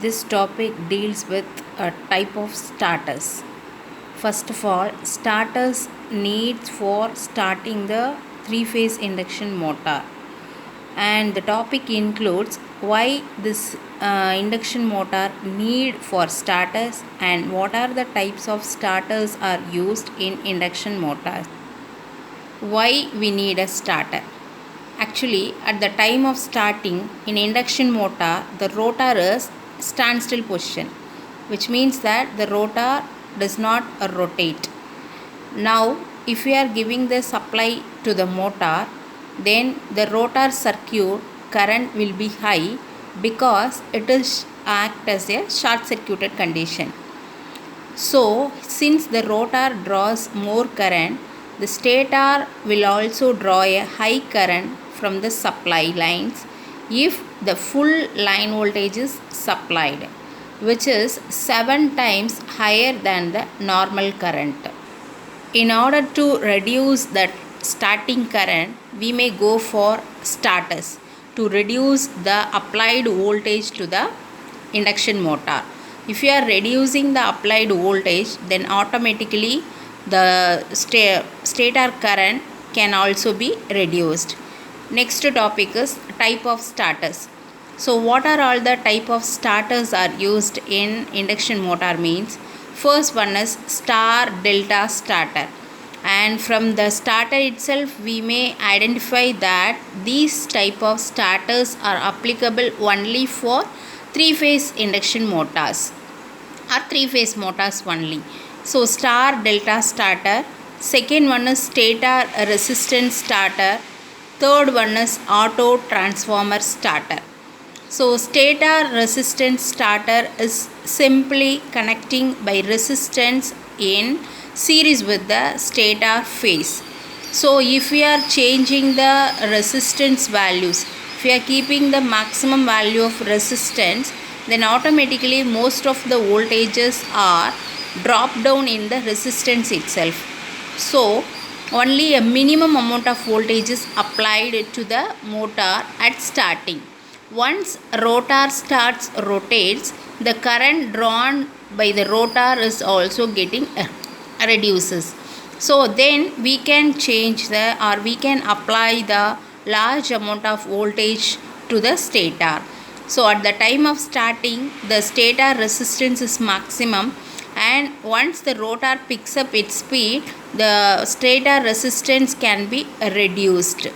This topic deals with a type of starters. First of all, starters needs for starting the three-phase induction motor, and the topic includes why this induction motor need for starters and what are the types of starters are used in induction motors. Why we need a starter? Actually, at the time of starting in induction motor, the rotor is standstill position, which means that the rotor does not rotate. Now, if we are giving the supply to the motor, then the rotor circuit current will be high because it is act as a short circuited condition. So, since the rotor draws more current, the stator will also draw a high current from the supply lines if the full line voltage is supplied, which is 7 times higher than the normal current. In order to reduce that starting current, we may go for starters to reduce the applied voltage to the induction motor. If you are reducing the applied voltage, then automatically the stator current can also be reduced. Next topic is type of starters. So what are all the type of starters are used in induction motor means? First one is star delta starter, and from the starter itself we may identify that these type of starters are applicable only for three-phase induction motors or three-phase motors only. So star delta starter, second one is stator resistance starter, third one is auto transformer starter. So stator resistance starter is simply connecting by resistance in series with the stator phase. So if we are changing the resistance values, if we are keeping the maximum value of resistance, then automatically most of the voltages are dropped down in the resistance itself. So only a minimum amount of voltage is applied to the motor at starting. Once rotor starts rotates, the current drawn by the rotor is also getting reduces. So then we can change the or we can apply the large amount of voltage to the stator. So at the time of starting, the stator resistance is maximum, and once the rotor picks up its speed, the stator resistance can be reduced.